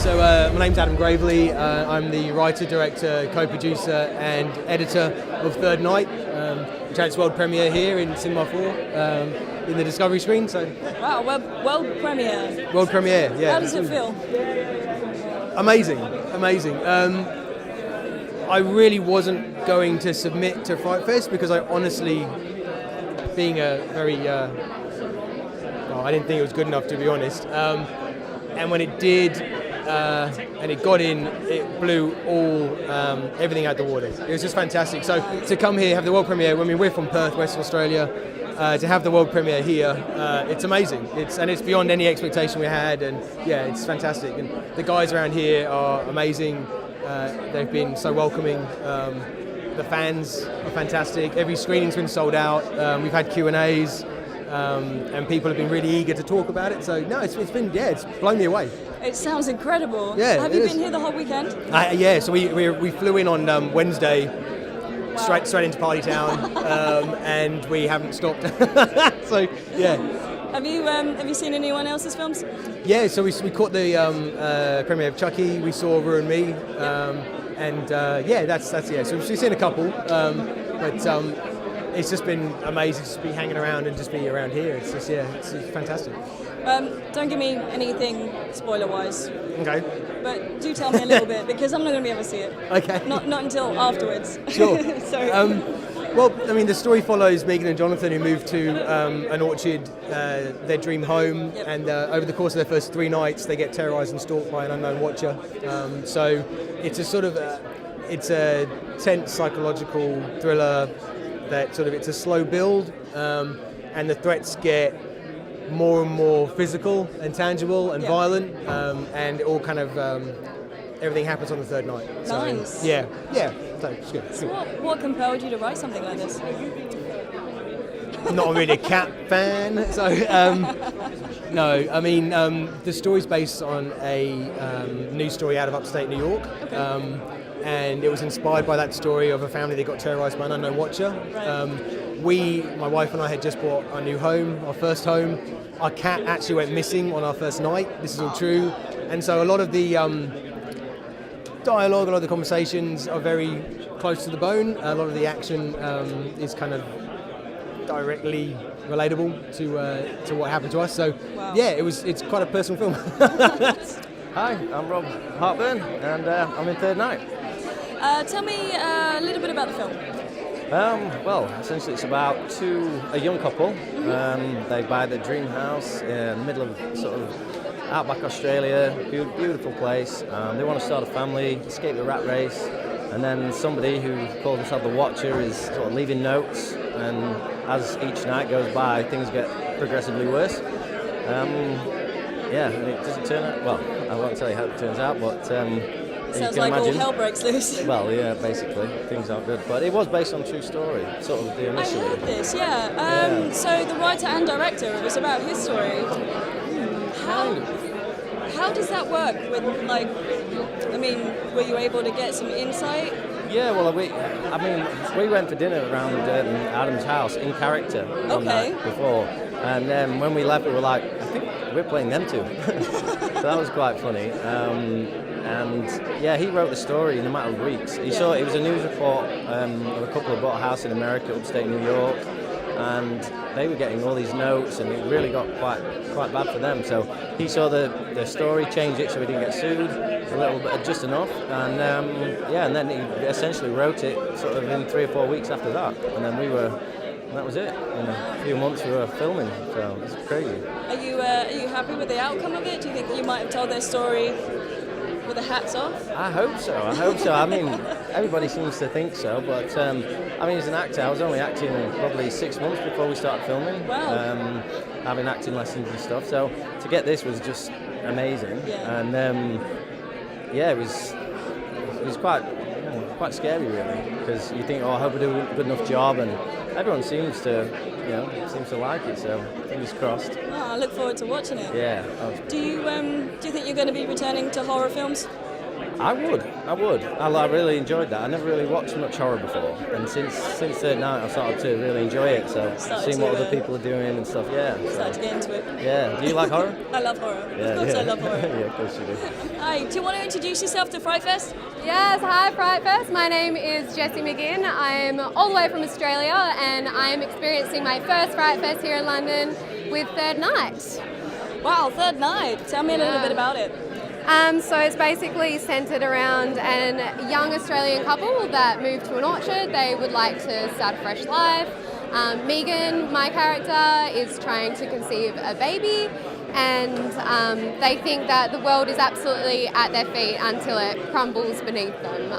So my name's Adam Graveley. I'm the writer, director, co-producer and editor of Third Night, which had its world premiere here in Cinema 4 in the Discovery screen. So wow, world premiere. World premiere, yeah. How does it feel? Amazing. I really wasn't going to submit to FrightFest because I honestly, being a very, I didn't think it was good enough, to be honest. And when it did, and it got in, it blew everything out the water. It was just fantastic. So to come here, have the world premiere, we're from Perth, Western Australia, to have the world premiere here, it's amazing. It's beyond any expectation we had, and yeah, it's fantastic. And the guys around here are amazing. They've been so welcoming. The fans are fantastic. Every screening's been sold out. We've had Q&As. And people have been really eager to talk about it. So no, it's blown me away. It sounds incredible. Yeah, have you been here the whole weekend? Yeah, so we flew in on Wednesday, wow. straight into Party Town, and we haven't stopped. So yeah. Have you seen anyone else's films? Yeah, so we caught the premiere of Chucky. We saw Rue and Me, and that's. So we've seen a couple, but. It's just been amazing to be hanging around and just be around here. It's just, it's fantastic. Don't give me anything spoiler-wise. Okay. But do tell me a little bit, because I'm not going to be able to see it. Okay. Not until afterwards. Sure. Sorry. The story follows Megan and Jonathan, who moved to an orchard, their dream home, yep. And over the course of their first 3 nights, they get terrorised and stalked by an unknown watcher. So it's a sort of it's a tense psychological thriller. That it's a slow build, and the threats get more and more physical and tangible and violent, and it all kind of everything happens on the third night. So, nice. Yeah. So it's good. So what compelled you to write something like this? Not really a cat fan, so no. The story's based on a news story out of upstate New York. Okay. And it was inspired by that story of a family that got terrorised by an unknown watcher. Right. My wife and I had just bought our new home, our first home. Our cat actually went missing on our first night. This is all true. And so a lot of the dialogue, a lot of the conversations are very close to the bone. A lot of the action is kind of directly relatable to what happened to us. So wow. Yeah, it's quite a personal film. Hi, I'm Rob Hartburn, and I'm in Third Night. Tell me a little bit about the film. Essentially it's about a young couple. They buy their dream house in the middle of sort of outback Australia, beautiful place. They want to start a family, escape the rat race, and then somebody who calls himself the Watcher is sort of leaving notes, and as each night goes by, things get progressively worse. It doesn't turn out, well, I won't tell you how it turns out, but sounds like all hell breaks loose. Well, yeah, basically, things aren't good. But it was based on true story, sort of the initial. I heard this, yeah. So the writer and director, it was about his story. How does that work with, were you able to get some insight? Yeah, well, we went for dinner around Adam's house in character on that before. And then when we left, we were like, I think we're playing them too. So that was quite funny. He wrote the story in a matter of weeks. It was a news report of a couple who bought a house in America, upstate New York, and they were getting all these notes, and it really got quite bad for them. So he saw the story, changed it so he didn't get sued, a little bit, just enough, and then he essentially wrote it sort of in 3 or 4 weeks after that, and then that was it. In a few months we were filming, so it's crazy. Are you happy with the outcome of it? Do you think you might have told their story with the hats off? I hope so. Everybody seems to think so, but as an actor, I was only acting probably 6 months before we started filming. Wow. Having acting lessons and stuff, so to get this was just amazing. Yeah. And it was quite scary really, because you think, I hope I do a good enough job, and everyone seems to like it, so fingers crossed. Oh, I look forward to watching it. Yeah. Do you think you're going to be returning to horror films? I would. I really enjoyed that. I never really watched much horror before, and since third night, I've started to really enjoy it. So seeing what other people are doing and stuff, yeah. Started to get into it. Yeah. Do you like horror? I love horror. Yeah, Of course, I love horror. Yeah, of course you do. Hi. Do you want to introduce yourself to FrightFest? Yes, hi FrightFest. My name is Jesse McGinn. I'm all the way from Australia and I'm experiencing my first FrightFest here in London with Third Night. Wow, Third Night. Tell me a little bit about it. So it's basically centred around a young Australian couple that moved to an orchard. They would like to start a fresh life. Megan, my character, is trying to conceive a baby, and they think that the world is absolutely at their feet until it crumbles beneath them.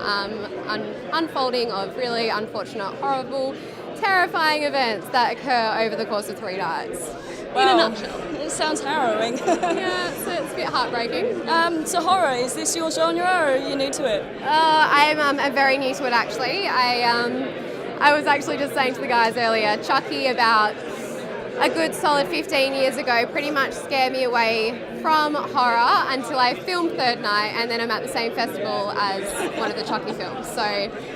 Unfolding of really unfortunate, horrible, terrifying events that occur over the course of 3 nights. Wow. In a nutshell. It sounds harrowing. Yeah, so it's a bit heartbreaking. So horror, is this your genre or are you new to it? I'm very new to it actually. I was actually just saying to the guys earlier, Chucky about a good solid 15 years ago pretty much scared me away from horror until I filmed Third Night, and then I'm at the same festival as one of the Chucky films. So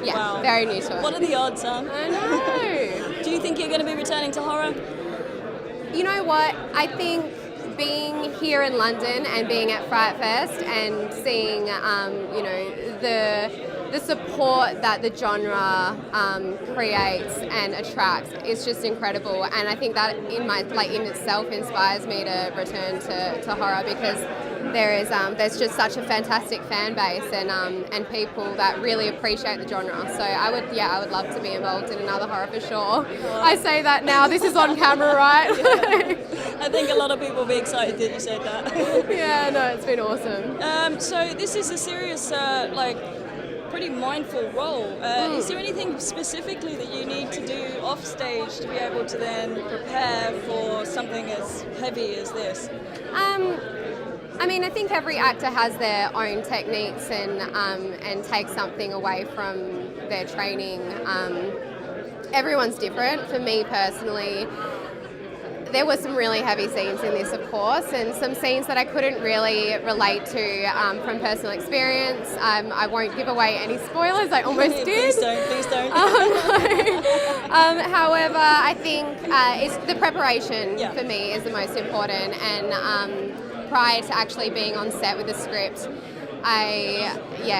yeah, Wow. Very new to it. What are the odds, huh? I know. Do you think you're going to be returning to horror? You know what? I think being here in London and being at FrightFest and seeing, the support that the genre creates and attracts is just incredible. And I think that in itself inspires me to return to horror, because there's just such a fantastic fan base and people that really appreciate the genre. So I would love to be involved in another horror for sure. I say that now. This is on camera, right? I think a lot of people will be excited that you said that. Yeah, no, it's been awesome. So this is a serious, pretty mindful role. Is there anything specifically that you need to do off stage to be able to then prepare for something as heavy as this? I think every actor has their own techniques and takes something away from their training. Everyone's different. For me personally, there were some really heavy scenes in this, of course, and some scenes that I couldn't really relate to from personal experience. I won't give away any spoilers, I almost did. Please don't. However, I think it's the preparation for me is the most important, and prior to actually being on set with the script,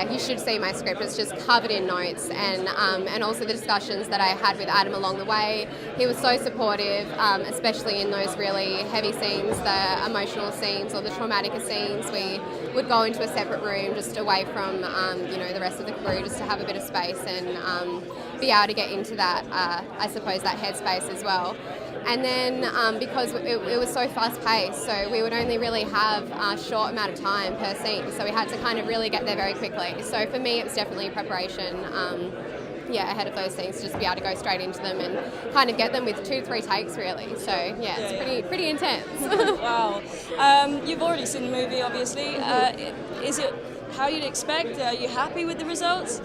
you should see my script. It's just covered in notes, and also the discussions that I had with Adam along the way. He was so supportive, especially in those really heavy scenes, the emotional scenes or the traumatic scenes. We would go into a separate room just away from the rest of the crew, just to have a bit of space and be able to get into that, I suppose, that headspace as well. And then because it was so fast-paced, so we would only really have a short amount of time per scene, so we had to kind of really get there very quickly. So for me, it was definitely preparation, ahead of those things, just to be able to go straight into them and kind of get them with 2-3 takes, really. So it's pretty intense. Wow. You've already seen the movie, obviously. Is it how you'd expect? Are you happy with the results?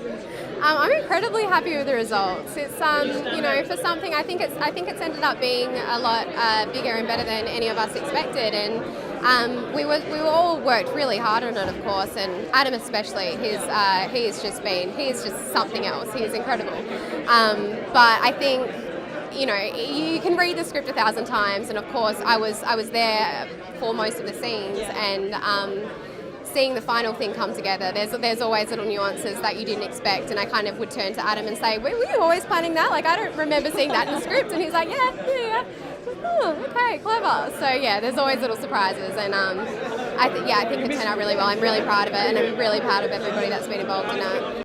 I'm incredibly happy with the results. It's for something, I think it's ended up being a lot bigger and better than any of us expected, and we were all worked really hard on it, of course, and Adam especially. He's just something else. He's incredible. But I think you can read the script 1,000 times, and of course I was there for most of the scenes, and seeing the final thing come together, there's always little nuances that you didn't expect, and I kind of would turn to Adam and say, were you always planning that? Like, I don't remember seeing that in the script. And he's like, yeah. Oh, okay, clever. So yeah, there's always little surprises, and I think it turned out really well. I'm really proud of it, and I'm really proud of everybody that's been involved in that.